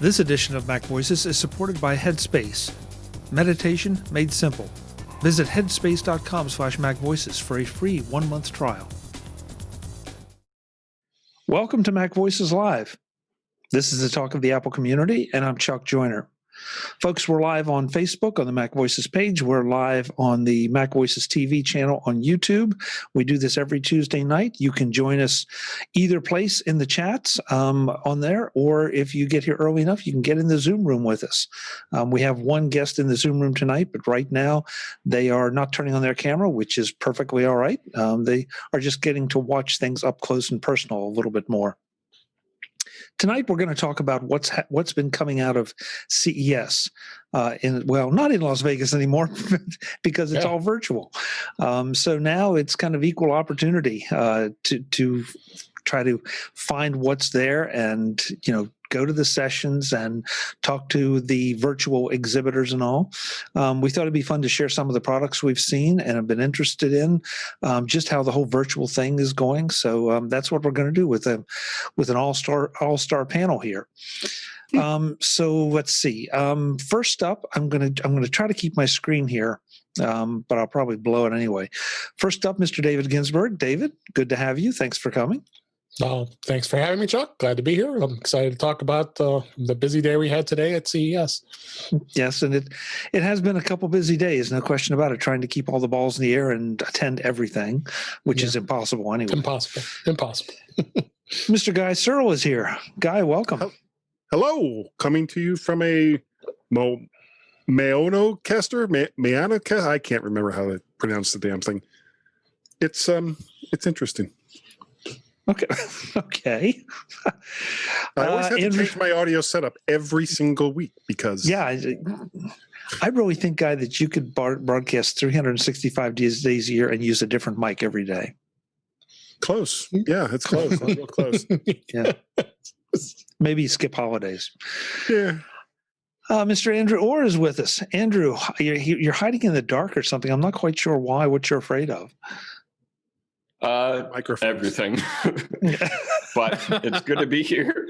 This edition of MacVoices is supported by Headspace. Meditation made simple. Visit headspace.com/MacVoices for a free 1-month trial. Welcome to MacVoices Live. This is the talk of the Apple community, and I'm Chuck Joyner. Folks, we're live on Facebook on the MacVoices page. We're live on the MacVoices TV channel on YouTube. We do this every Tuesday night. You can join us either place in the chats on there, or if you get here early enough, you can get in the Zoom room with us. We have one guest in the Zoom room tonight, but right now they are not turning on their camera, which is perfectly all right. They are just getting to watch things up close and personal a little bit more. Tonight, we're going to talk about what's been coming out of CES. Not in Las Vegas anymore because it's all virtual. So now it's kind of equal opportunity to try to find what's there and, go to the sessions and talk to the virtual exhibitors and all. We thought it'd be fun to share some of the products we've seen and have been interested in, just how the whole virtual thing is going. So that's what we're going to do with an all-star panel here. So let's see. First up, I'm going to try to keep my screen here, but I'll probably blow it anyway. First up, Mr. David Ginsburg. David, good to have you. Thanks for coming. Thanks for having me, Chuck. Glad to be here. I'm excited to talk about the busy day we had today at CES. Yes, and it has been a couple busy days, no question about it, trying to keep all the balls in the air and attend everything, which is impossible anyway. Impossible. Mr. Guy Serle is here. Guy, welcome. Hello. Coming to you from a Mayonocaster? I can't remember how to pronounce the damn thing. It's interesting. Okay. I always have to change my audio setup every single week because... Yeah, I really think, Guy, that you could broadcast 365 days a year and use a different mic every day. Close. Yeah, it's close. Real close. Yeah. Maybe skip holidays. Yeah. Mr. Andrew Orr is with us. Andrew, you're hiding in the dark or something. I'm not quite sure why, what you're afraid of. Everything. But it's good to be here.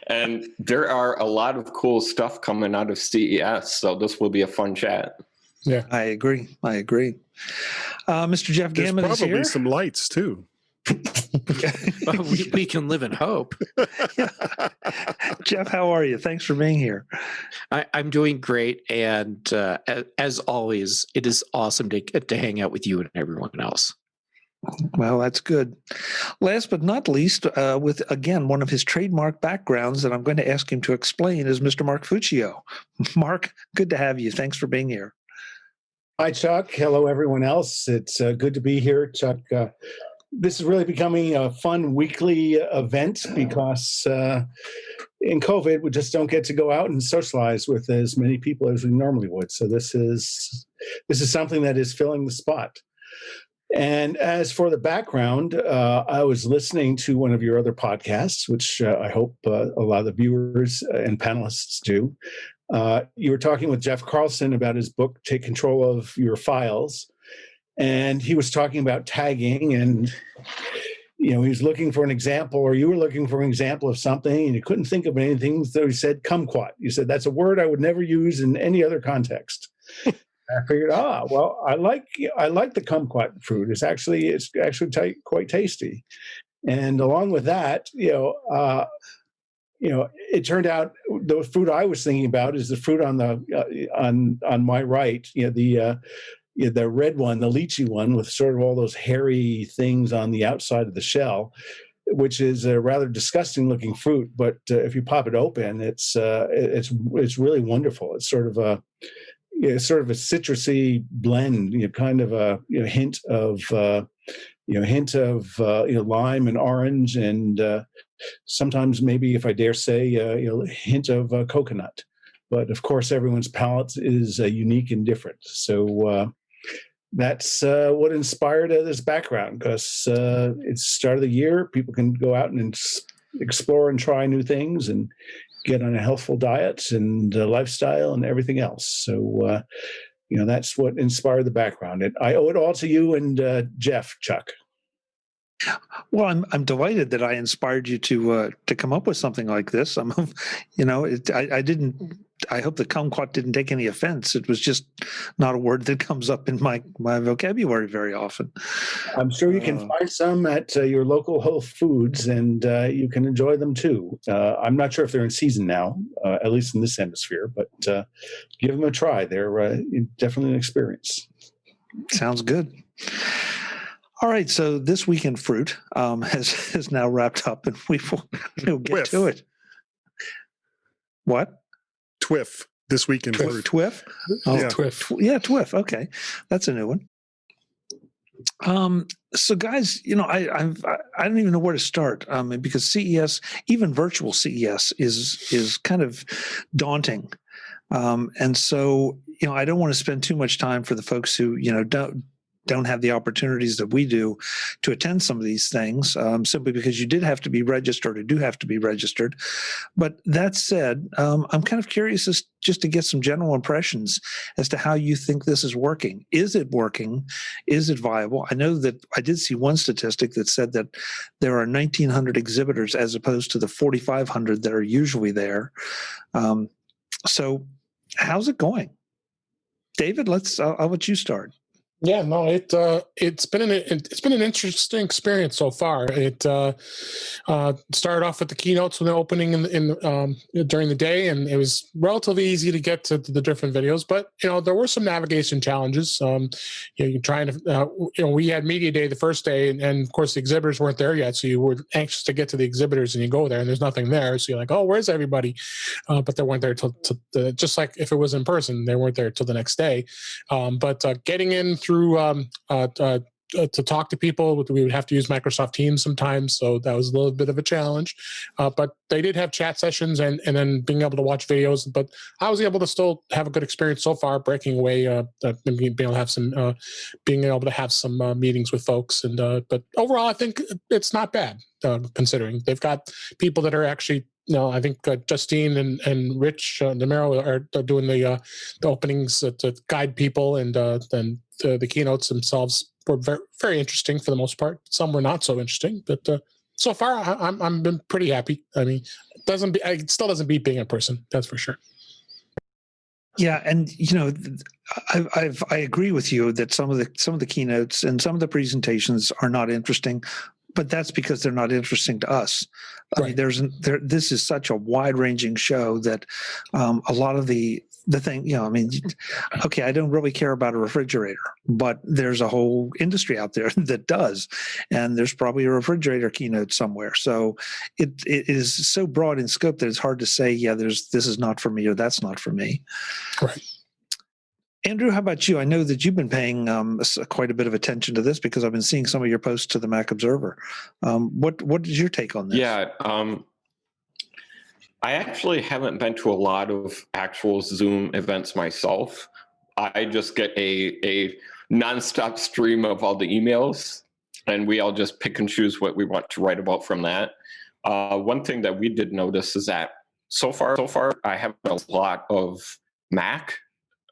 And there are a lot of cool stuff coming out of CES, so this will be a fun chat. Yeah, I agree. Mr. Jeff Gamet is here. Probably some lights too. we can live in hope. Jeff, how are you? Thanks for being here. I'm doing great, and as always, it is awesome to get to hang out with you and everyone else. Well, that's good. Last but not least, with, again, one of his trademark backgrounds that I'm going to ask him to explain is Mr. Marc Fuccio. Marc, good to have you. Thanks for being here. Hi, Chuck. Hello, everyone else. It's good to be here, Chuck. This is really becoming a fun weekly event because in COVID, we just don't get to go out and socialize with as many people as we normally would. So this is something that is filling the spot. And as for the background, I was listening to one of your other podcasts, which I hope a lot of the viewers and panelists do. You were talking with Jeff Carlson about his book, Take Control of Your Files. And he was talking about tagging, and he was looking for an example, or you were looking for an example of something, and you couldn't think of anything. So he said, kumquat. You said, that's a word I would never use in any other context. I figured, well, I like the kumquat fruit. It's actually quite tasty. And along with that, it turned out the fruit I was thinking about is the fruit on my right. The red one, the lychee one, with sort of all those hairy things on the outside of the shell, which is a rather disgusting looking fruit. But if you pop it open, it's really wonderful. It's sort of a citrusy blend, kind of a hint of lime and orange, and sometimes maybe, if I dare say, a hint of coconut. But of course, everyone's palate is unique and different. So that's what inspired this background, because it's the start of the year. People can go out and explore and try new things and get on a healthful diet and lifestyle and everything else. So, that's what inspired the background. I owe it all to you and Jeff, Chuck. Well, I'm delighted that I inspired you to come up with something like this. I didn't. I hope the kumquat didn't take any offense. It was just not a word that comes up in my vocabulary very often. I'm sure you can find some at your local Whole Foods, and you can enjoy them too. I'm not sure if they're in season now, at least in this hemisphere, but give them a try. They're definitely an experience. Sounds good. All right, so this week in fruit has now wrapped up, and we'll get to it. What? TWIF, this week in fruit. TWIF? Oh, Yeah. TWIF. Yeah, TWIF. Okay, that's a new one. So guys, I don't even know where to start because CES, even virtual CES, is kind of daunting, and so I don't want to spend too much time for the folks who don't have the opportunities that we do to attend some of these things, simply because you did have to be registered or do have to be registered. But that said, I'm kind of curious just to get some general impressions as to how you think this is working. Is it working? Is it viable? I know that I did see one statistic that said that there are 1,900 exhibitors as opposed to the 4,500 that are usually there. So how's it going? David, I'll let you start. Yeah, no, it's been an interesting experience so far. It started off with the keynotes when the opening during the day, and it was relatively easy to get to the different videos. But there were some navigation challenges. You're trying to, we had media day the first day, and of course the exhibitors weren't there yet, so you were anxious to get to the exhibitors, and you go there and there's nothing there, so you're like, oh, where's everybody? But they weren't there till just like if it was in person, they weren't there till the next day. But getting in through to talk to people, we would have to use Microsoft Teams sometimes, so that was a little bit of a challenge. But they did have chat sessions and then being able to watch videos. But I was able to still have a good experience so far, breaking away, being able to have some meetings with folks. And but overall, I think it's not bad considering they've got people that are actually. I think Justine and Rich Nemero are doing the openings to guide people, and then the keynotes themselves were very, very interesting for the most part. Some were not so interesting, but so far I'm been pretty happy. I mean, it still doesn't beat being in person, that's for sure. Yeah, and I agree with you that some of the keynotes and some of the presentations are not interesting. But that's because they're not interesting to us. Right. I mean, this is such a wide-ranging show that a lot of the thing, okay, I don't really care about a refrigerator, but there's a whole industry out there that does, and there's probably a refrigerator keynote somewhere. So it is so broad in scope that it's hard to say, yeah, this is not for me or that's not for me. Right. Andrew, how about you? I know that you've been paying quite a bit of attention to this because I've been seeing some of your posts to the Mac Observer. What is your take on this? Yeah, I actually haven't been to a lot of actual Zoom events myself. I just get a nonstop stream of all the emails, and we all just pick and choose what we want to write about from that. One thing that we did notice is that so far, I have a lot of Mac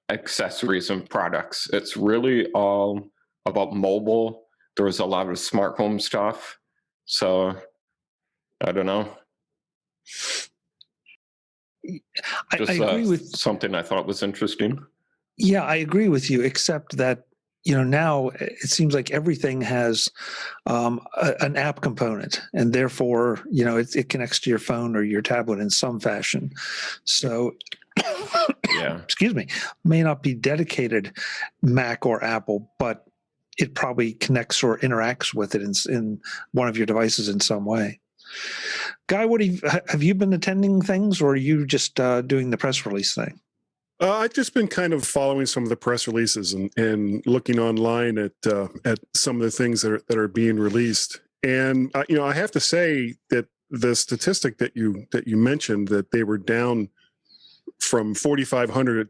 accessories and products. It's really all about mobile. There was a lot of smart home stuff. So I don't know. I agree with something I thought was interesting. Yeah, I agree with you, except that now it seems like everything has an app component, and therefore it connects to your phone or your tablet in some fashion. So yeah, excuse me, may not be dedicated Mac or Apple, but it probably connects or interacts with it in one of your devices in some way. Guy, have you been attending things, or are you just doing the press release thing? I've just been kind of following some of the press releases and looking online at some of the things that are being released. And I have to say that the statistic that you mentioned, that they were down from 4,500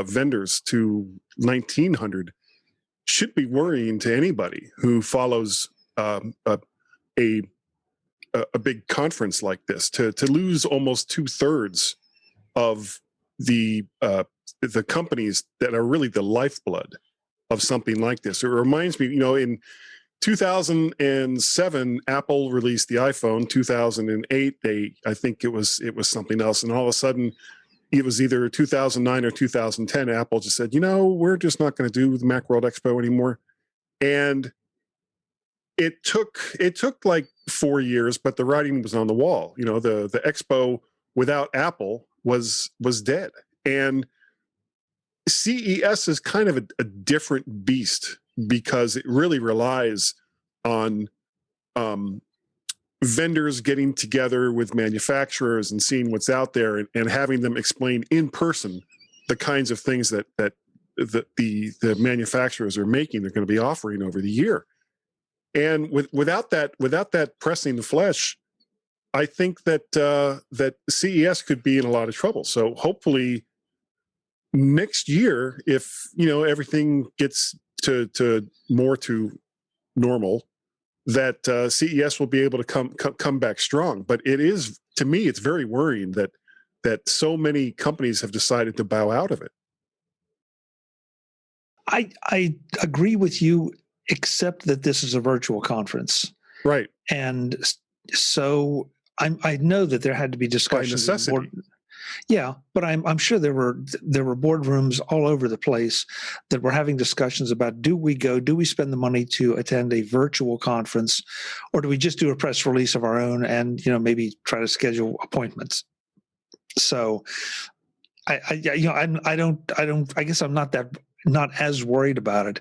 vendors to 1,900, should be worrying to anybody who follows a big conference like this. To lose almost 2/3 of the companies that are really the lifeblood of something like this. It reminds me, 2007, Apple released the iPhone. 2008, I think it was something else, and all of a sudden, it was either 2009 or 2010. Apple just said, we're just not going to do the Macworld Expo anymore, and it took like 4 years, but the writing was on the wall. The expo without Apple was dead, and CES is kind of a different beast because it really relies on vendors getting together with manufacturers and seeing what's out there and having them explain in person the kinds of things that the manufacturers are making, they're going to be offering over the year. And without that pressing the flesh, I think that CES could be in a lot of trouble. So hopefully next year, if everything gets to more to normal, that CES will be able to come back strong. But it is, to me, it's very worrying that so many companies have decided to bow out of it. I agree with you, except that this is a virtual conference, right? And so I know that there had to be discussions. By necessity. Yeah, but I'm sure there were boardrooms all over the place that were having discussions about, do we spend the money to attend a virtual conference, or do we just do a press release of our own and maybe try to schedule appointments? So I guess I'm not as worried about it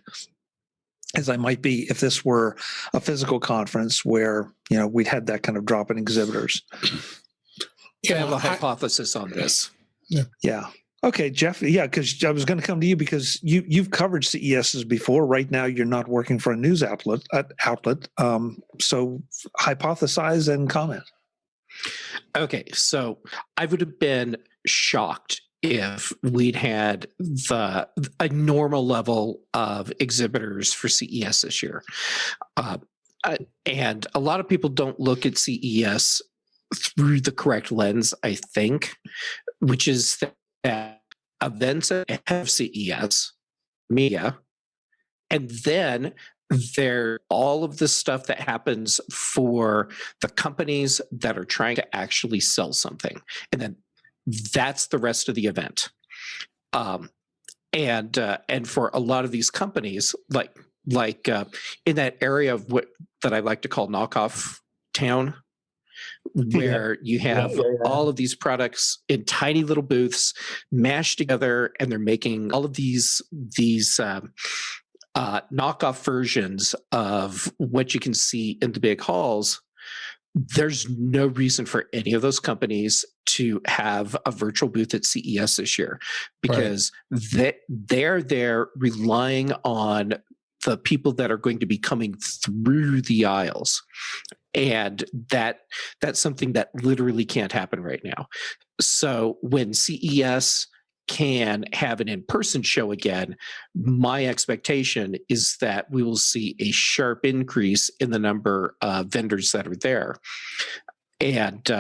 as I might be if this were a physical conference where we'd had that kind of drop in exhibitors. I have a hypothesis on this. Yeah. Okay, Jeff. Yeah, because I was going to come to you because you've covered CESs before. Right now, you're not working for a news outlet. So hypothesize and comment. Okay, so I would have been shocked if we'd had a normal level of exhibitors for CES this year. And a lot of people don't look at CES through the correct lens, I think, which is that events that have CES, media, and then there all of the stuff that happens for the companies that are trying to actually sell something. And then that's the rest of the event. And for a lot of these companies, like in that area of what that I like to call knockoff town, where you have all of these products in tiny little booths mashed together, and they're making all of these knockoff versions of what you can see in the big halls. There's no reason for any of those companies to have a virtual booth at CES this year, because they're there relying on the people that are going to be coming through the aisles. And that's something that literally can't happen right now. So when CES can have an in-person show again, my expectation is that we will see a sharp increase in the number of vendors that are there. And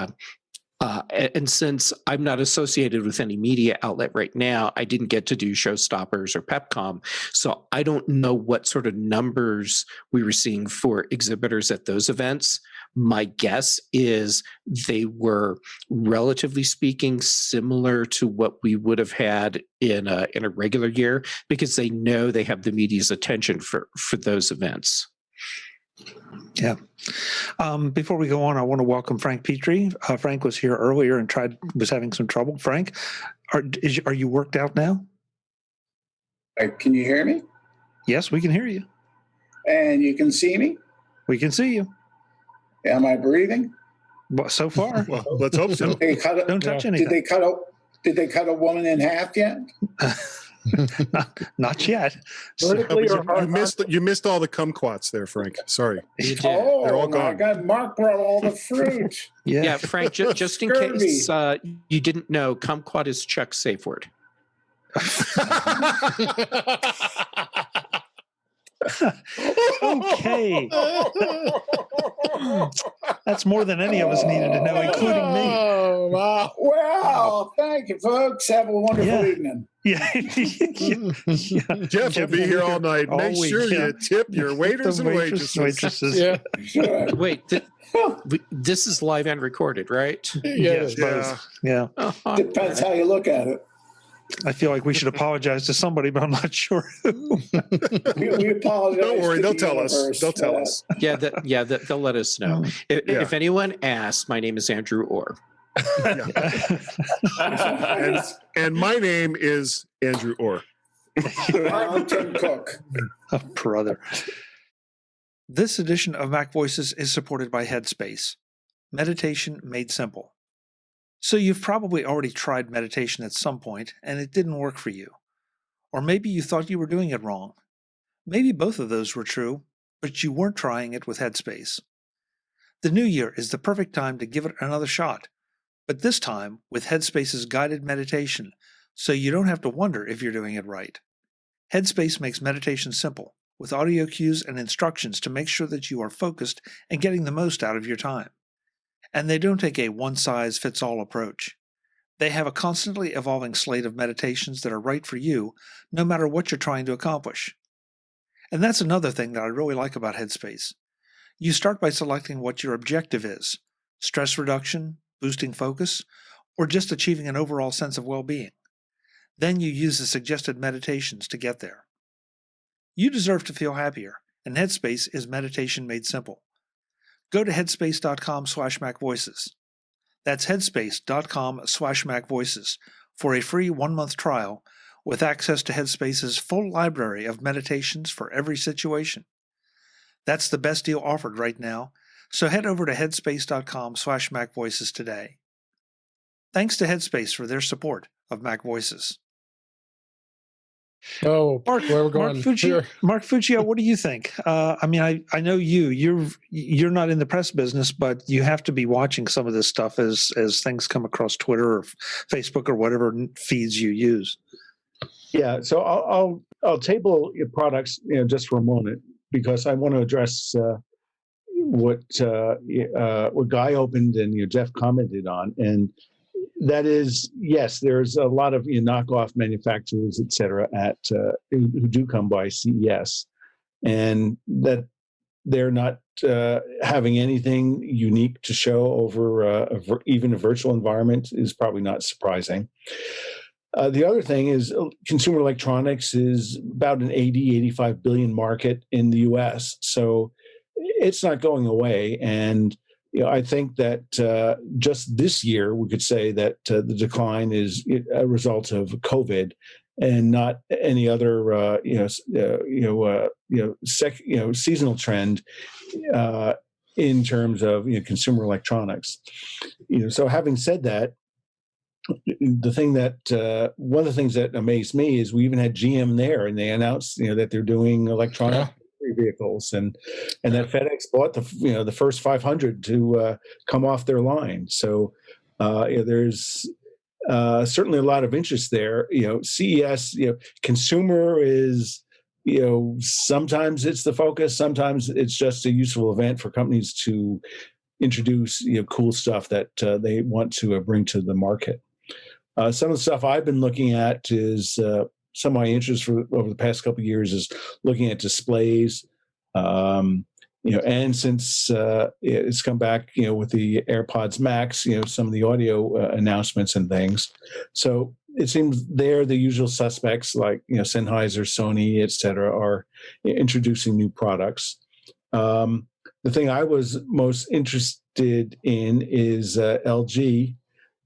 since I'm not associated with any media outlet right now, I didn't get to do Showstoppers or PepCom, so I don't know what sort of numbers we were seeing for exhibitors at those events. My guess is they were, relatively speaking, similar to what we would have had in a regular year, because they know they have the media's attention for those events. Yeah. Before we go on, I want to welcome Frank Petry. Frank was here earlier and was having some trouble. Frank, are you worked out now? Can you hear me? Yes, we can hear you. And you can see me? We can see you. Am I breathing? Well, so far. Well, let's hope so. Don't touch anything. Did they cut a woman in half yet? Not yet. You missed all the kumquats there, Frank. Sorry. You did. Oh, they're all gone. My God, Mark brought all the fruit. Yeah, Frank, just in case you didn't know, kumquat is Chuck's safe word. Okay. That's more than any of us needed to know, including me. wow. Well, thank you, folks. Have a wonderful Yeah. evening. Yeah. Jeff will be here all night. all Make week, sure yeah. you tip your waiters The and waitress- waitresses. Yeah. Sure. Wait, this is live and recorded, right? Yes, Yeah. both. Yeah. Uh-huh. Depends how you look at it. I feel like we should apologize to somebody, but I'm not sure who. We apologize. Don't worry, to they'll the tell us. universe They'll for tell that. us. Yeah, they'll let us know. If anyone asks, my name is Andrew Orr. And my name is Andrew Orr. I'm Tim Cook. Oh, brother. This edition of Mac Voices is supported by Headspace. Meditation made simple. So you've probably already tried meditation at some point and it didn't work for you. Or maybe you thought you were doing it wrong. Maybe both of those were true, but you weren't trying it with Headspace. The new year is the perfect time to give it another shot, but this time with Headspace's guided meditation, so you don't have to wonder if you're doing it right. Headspace makes meditation simple, with audio cues and instructions to make sure that you are focused and getting the most out of your time. And they don't take a one-size-fits-all approach. They have a constantly evolving slate of meditations that are right for you, no matter what you're trying to accomplish. And that's another thing that I really like about Headspace. You start by selecting what your objective is: stress reduction, boosting focus, or just achieving an overall sense of well-being. Then you use the suggested meditations to get there. You deserve to feel happier, and Headspace is meditation made simple. Go to headspace.com/MacVoices. That's headspace.com/MacVoices for a free 1-month trial with access to Headspace's full library of meditations for every situation. That's the best deal offered right now, so head over to headspace.com/MacVoices today. Thanks to Headspace for their support of Mac Voices. Oh, Marc, where we're going? Marc Fuccio, what do you think? I mean, I know you're not in the press business, but you have to be watching some of this stuff as things come across Twitter or Facebook or whatever feeds you use. Yeah, so I'll table your products, just for a moment, because I want to address what Guy opened and Jeff commented on, and that is, yes, there's a lot of knockoff manufacturers, et cetera, who do come by CES, and that they're not having anything unique to show over even a virtual environment is probably not surprising. The other thing is consumer electronics is about an 85 billion market in the US. So it's not going away. And I think that just this year, we could say that the decline is a result of COVID and not any other seasonal trend in terms of consumer electronics. So having said that, the thing that one of the things that amazed me is we even had GM there, and they announced that they're doing electronic vehicles, and that FedEx bought the first 500 to come off their line. So there's certainly a lot of interest there. CES, consumer is sometimes it's the focus, sometimes it's just a useful event for companies to introduce cool stuff that they want to bring to the market. Some of the stuff I've been looking at is some of my interest over the past couple of years is looking at displays, and since it's come back, with the AirPods Max, some of the audio announcements and things. So it seems they're the usual suspects like Sennheiser, Sony, et cetera, are introducing new products. The thing I was most interested in is LG.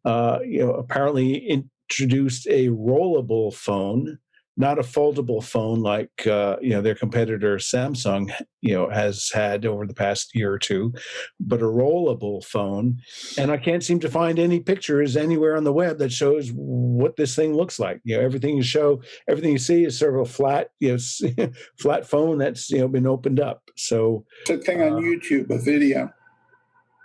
Apparently introduced a rollable phone, not a foldable phone like their competitor Samsung has had over the past year or two, but a rollable phone. And I can't seem to find any pictures anywhere on the web that shows what this thing looks like. Everything you see is sort of a flat, flat phone that's been opened up. So It's a thing on YouTube, a video.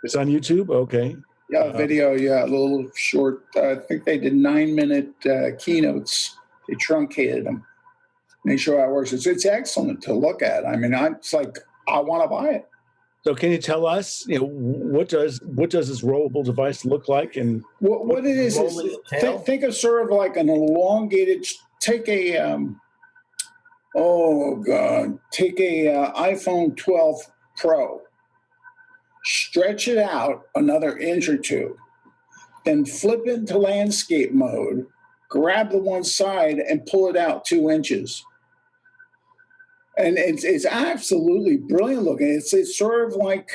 It's on YouTube. Okay. Yeah, video. Yeah, a little short. I think they did 9-minute keynotes. They truncated them. Make sure how it works. It's excellent to look at. I mean, it's like I want to buy it. So can you tell us, what does this rollable device look like, and What it is think of sort of like an elongated. Take a take a iPhone 12 Pro, stretch it out another inch or two, then flip into landscape mode, grab the one side and pull it out 2 inches. And it's absolutely brilliant looking. It's sort of like,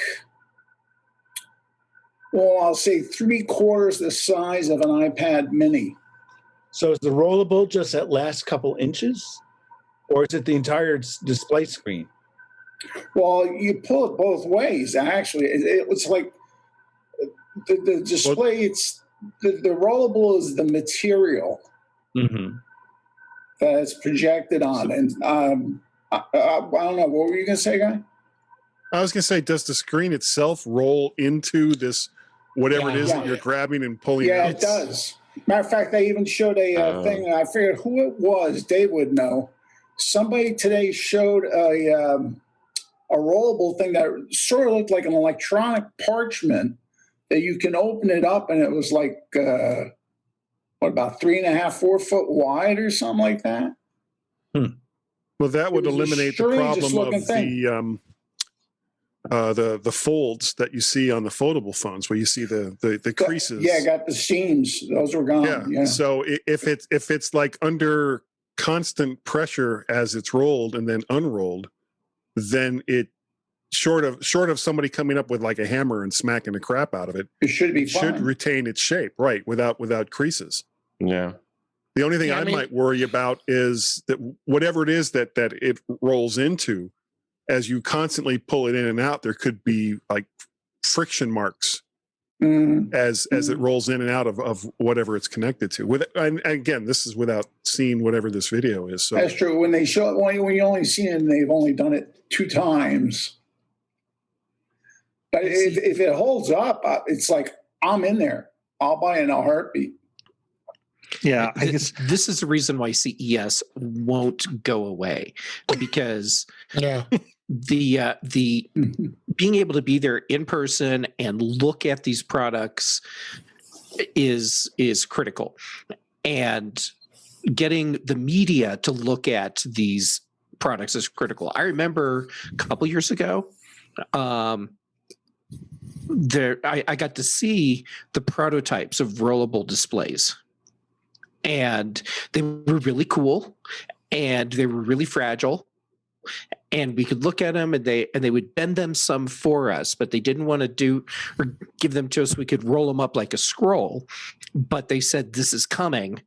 well, I'll say 3/4 the size of an iPad mini. So is the rollable just that last couple inches, or is it the entire display screen? Well, you pull it both ways. Actually, it was like the display. It's the rollable is the material that it's projected on, and I don't know. What were you going to say, Guy? I was going to say, does the screen itself roll into this, whatever it is that you're grabbing and pulling out? Yeah, it does. Matter of fact, they even showed a thing. I figured who it was. Dave would know. Somebody today showed a rollable thing that sort of looked like an electronic parchment that you can open it up, and it was like about 3.5, 4 foot wide or something like that. Well, that would eliminate the problem of the folds that you see on the foldable phones, where you see the creases. Yeah, got the seams; those were gone. Yeah. So if it's like under constant pressure as it's rolled and then unrolled, then it short of somebody coming up with like a hammer and smacking the crap out of it, it should be should retain its shape, right, without creases. Yeah. The only thing I might worry about is that whatever it is that it rolls into, as you constantly pull it in and out, there could be like friction marks as it rolls in and out of whatever it's connected to. And again, this is without seeing whatever this video is. So that's true. When they show it, when you only see it, they've only done it 2 times. But if it holds up, it's like, I'm in there. I'll buy it in a heartbeat. Yeah, I guess this is the reason why CES won't go away, because the being able to be there in person and look at these products is critical, and getting the media to look at these products is critical. I remember a couple years ago, I got to see the prototypes of rollable displays. And they were really cool, and they were really fragile, and we could look at them, and they would bend them some for us, but they didn't want to do or give them to us. We could roll them up like a scroll, but they said, this is coming.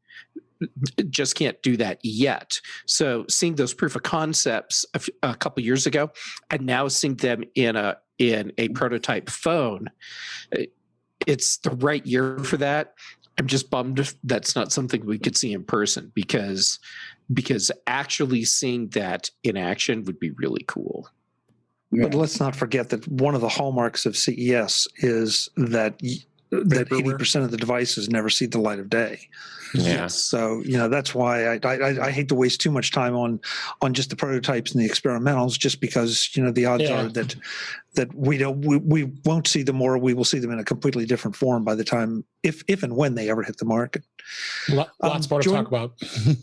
Just can't do that yet. So seeing those proof of concepts a couple years ago, and now seeing them in a prototype phone, it's the right year for that. I'm just bummed that's not something we could see in person, because actually seeing that in action would be really cool. But let's not forget that one of the hallmarks of CES is that 80% of the devices never see the light of day. Yeah. So, that's why I hate to waste too much time on just the prototypes and the experimentals, just because, the odds are that we won't see them, or we will see them in a completely different form by the time, if and when they ever hit the market. Lots more to talk about.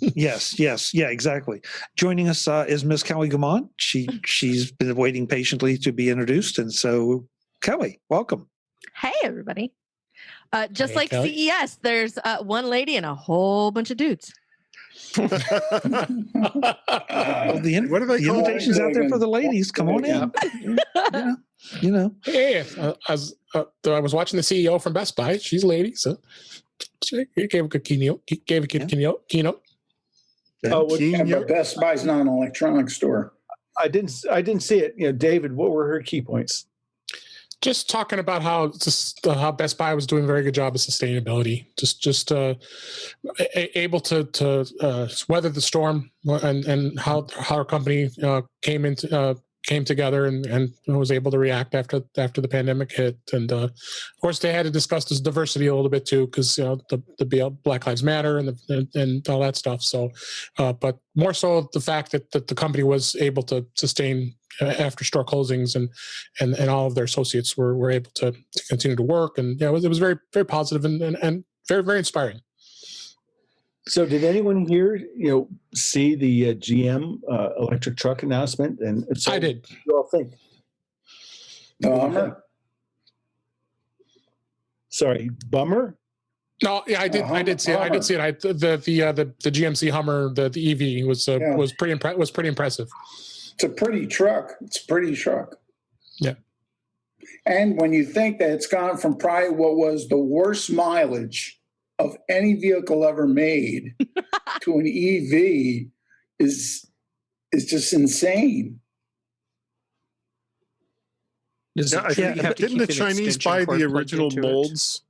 Yes. Yeah, exactly. Joining us is Ms. Kelly Guimont. She's been waiting patiently to be introduced. And so, Kelly, welcome. Hey, everybody. Just Hey, like Kelly. CES, there's one lady and a whole bunch of dudes. Well, the What do they call invitation's out there for the ladies. Come on in. Hey, as I was watching the CEO from Best Buy, she's a lady, so she gave a good keynote. Keynote. But Best Buy's not an electronic store. I didn't see it. David, what were her key points? Just talking about how Best Buy was doing a very good job of sustainability, just able to weather the storm, and how our company came into came together and was able to react after the pandemic hit. And of course, they had to discuss this diversity a little bit too, because the Black Lives Matter and all that stuff. So, but more so the fact that the company was able to sustain after store closings and all of their associates were able to continue to work. And it was very, very positive and very, very inspiring. So did anyone here, see the GM electric truck announcement? And so I did. What do you all think? Bummer. Sorry, bummer? No, yeah, I did. I did see it. I did see it. The GMC Hummer, the EV was pretty impressive. It's a pretty truck. Yeah. And when you think that it's gone from probably what was the worst mileage of any vehicle ever made to an EV is just insane. Didn't the Chinese buy the original molds?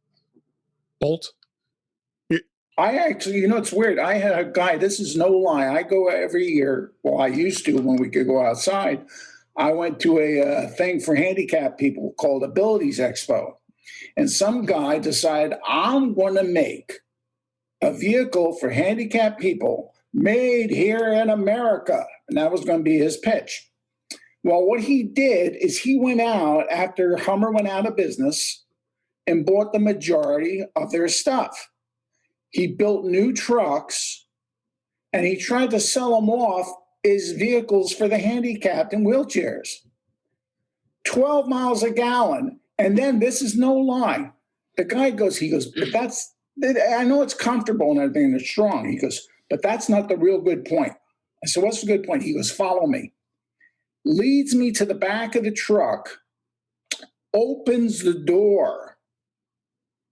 Bolt? I actually, it's weird. I had a guy, this is no lie. I go every year. Well, I used to when we could go outside. I went to a thing for handicapped people called Abilities Expo. And some guy decided, I'm going to make a vehicle for handicapped people made here in America. And that was going to be his pitch. Well, what he did is he went out after Hummer went out of business and bought the majority of their stuff. He built new trucks and he tried to sell them off as vehicles for the handicapped and wheelchairs. 12 miles a gallon. And then this is no lie. The guy goes, but I know it's comfortable and everything and it's strong. He goes, but that's not the real good point. I said, what's the good point? He goes, follow me. Leads me to the back of the truck, opens the door,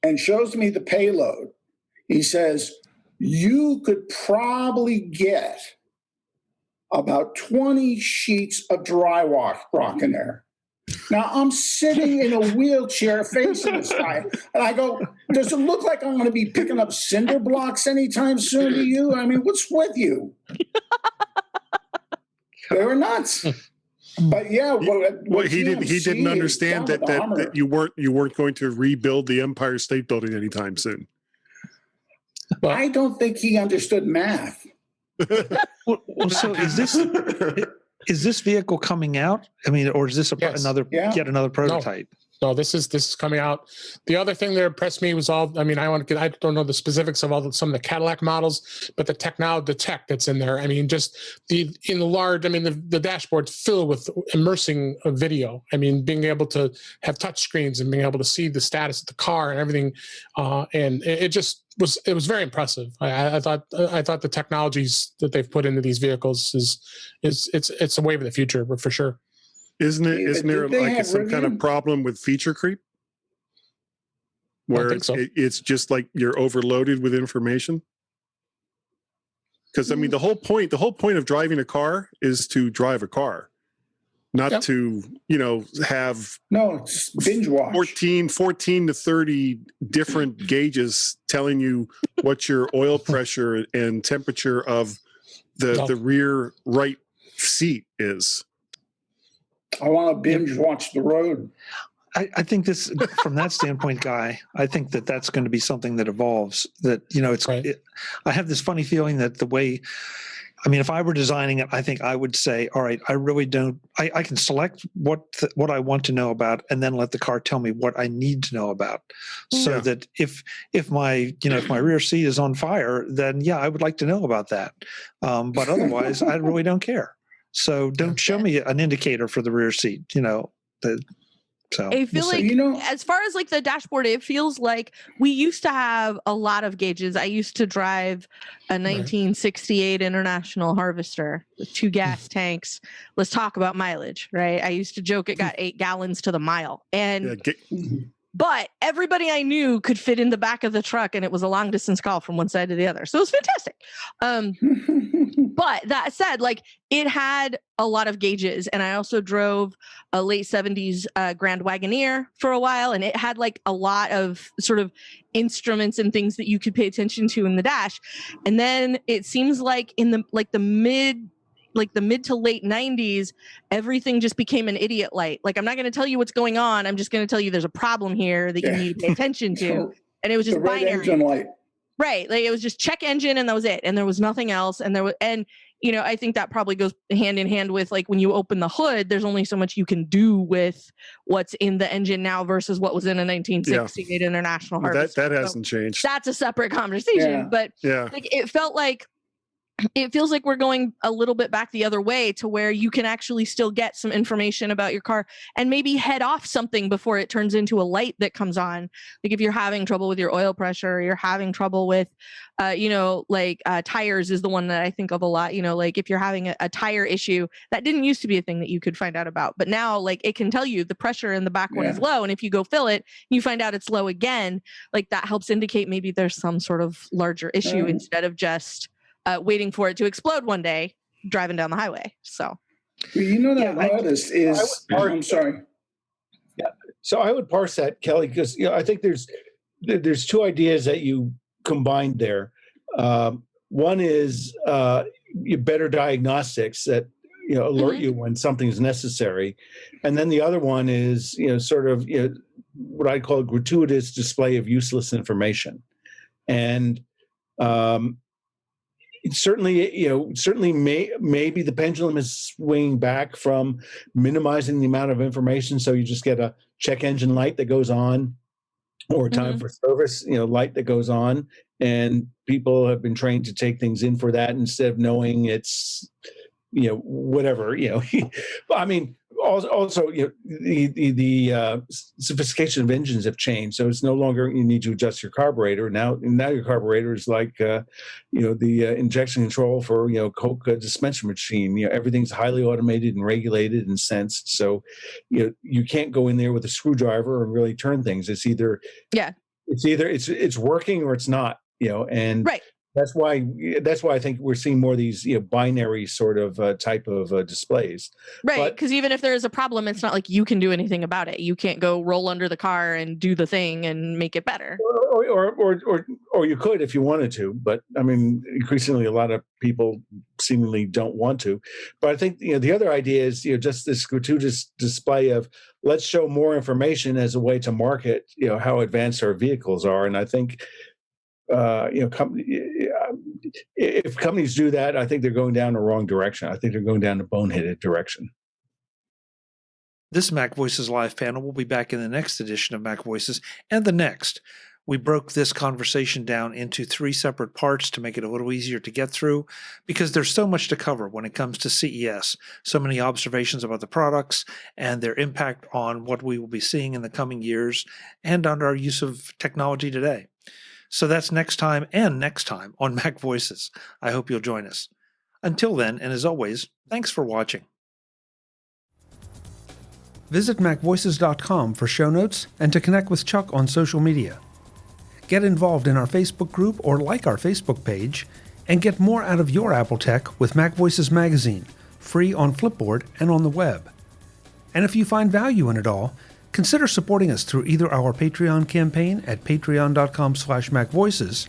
and shows me the payload. He says, you could probably get about 20 sheets of drywall rock in there. Now, I'm sitting in a wheelchair facing this guy, and I go, does it look like I'm going to be picking up cinder blocks anytime soon to you? I mean, what's with you? They were nuts. But yeah, he didn't understand that you weren't going to rebuild the Empire State Building anytime soon. I don't think he understood math. Well, so is this vehicle coming out? I mean, or is this yet another prototype? No, this is coming out. The other thing that impressed me was I don't know the specifics of some of the Cadillac models, but the tech that's in there. I mean, just the dashboard's filled with immersing video. I mean, being able to have touch screens and being able to see the status of the car and everything. And it was very impressive. I thought the technologies that they've put into these vehicles it's a wave of the future, for sure. Isn't there like some kind of problem with feature creep? Where it's just like you're overloaded with information? Because I mean the whole point of driving a car is to drive a car, not to, have binge watch 14 to 30 different gauges telling you what your oil pressure and temperature of the rear right seat is. I want to binge watch the road. I think this, from that standpoint, Guy, I think that's going to be something that evolves. That, I have this funny feeling that if I were designing it, I think I would say, all right, I really don't, I can select what I want to know about and then let the car tell me what I need to know about. So that if my rear seat is on fire, then I would like to know about that. But otherwise, I really don't care. So don't show me an indicator for the rear seat, So I feel like, as far as like the dashboard, it feels like we used to have a lot of gauges. I used to drive a 1968 International Harvester with 2 gas tanks. Let's talk about mileage, right? I used to joke it got 8 gallons to the mile. But everybody I knew could fit in the back of the truck, and it was a long distance call from one side to the other. So it was fantastic. But that said, like, it had a lot of gauges, and I also drove a late 70s Grand Wagoneer for a while, and it had like a lot of sort of instruments and things that you could pay attention to in the dash. And then it seems like in the mid like the mid to late 90s, everything just became an idiot light. Like, I'm not going to tell you what's going on. I'm just going to tell you there's a problem here that you need to pay attention to. And it was just the red binary. engine light. Right. Like, it was just check engine and that was it. And there was nothing else. And I think that probably goes hand in hand with, like, when you open the hood, there's only so much you can do with what's in the engine now versus what was in a 1968 International Harvester. That hasn't changed. That's a separate conversation. But like, it feels like we're going a little bit back the other way to where you can actually still get some information about your car and maybe head off something before it turns into a light that comes on. Like, if you're having trouble with your oil pressure, or you're having trouble with, tires is the one that I think of a lot. Like, if you're having a tire issue, that didn't used to be a thing that you could find out about. But now, like, it can tell you the pressure in the back one is low. And if you go fill it, you find out it's low again. Like, that helps indicate maybe there's some sort of larger issue instead of just waiting for it to explode one day driving down the highway. So, that notice is. I'm sorry. Yeah. So I would parse that, Kelly, because I think there's two ideas that you combined there. One is better diagnostics that alert you when something's necessary, and then the other one is what I call a gratuitous display of useless information, and certainly maybe the pendulum is swinging back from minimizing the amount of information, so you just get a check engine light that goes on, or time for service light that goes on, and people have been trained to take things in for that instead of knowing it's whatever. I mean, also the sophistication of engines have changed, so it's no longer you need to adjust your carburetor. Now your carburetor is like the injection control for Coke dispenser machine. Everything's highly automated and regulated and sensed, so you can't go in there with a screwdriver and really turn things. It's either it's working or it's not. And right. That's why I think we're seeing more of these binary sort of type of displays. Right, because even if there is a problem, it's not like you can do anything about it. You can't go roll under the car and do the thing and make it better. Or you could if you wanted to, but I mean, increasingly a lot of people seemingly don't want to. But I think the other idea is just this gratuitous display of let's show more information as a way to market how advanced our vehicles are, and I think. If companies do that, I think they're going down the wrong direction. I think they're going down the boneheaded direction. This MacVoices Live panel will be back in the next edition of MacVoices and the next. We broke this conversation down into 3 separate parts to make it a little easier to get through because there's so much to cover when it comes to CES. So many observations about the products and their impact on what we will be seeing in the coming years and on our use of technology today. So that's next time on MacVoices. I hope you'll join us. Until then, and as always, thanks for watching. Visit MacVoices.com for show notes and to connect with Chuck on social media. Get involved in our Facebook group or like our Facebook page, and get more out of your Apple tech with MacVoices Magazine, free on Flipboard and on the web. And if you find value in it all, consider supporting us through either our Patreon campaign at patreon.com/MacVoices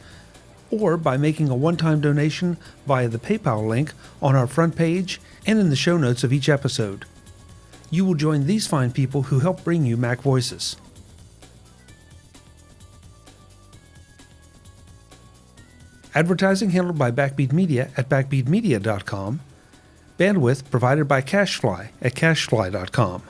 or by making a one-time donation via the PayPal link on our front page and in the show notes of each episode. You will join these fine people who help bring you MacVoices. Advertising handled by Backbeat Media at backbeatmedia.com. Bandwidth provided by CashFly at cashfly.com.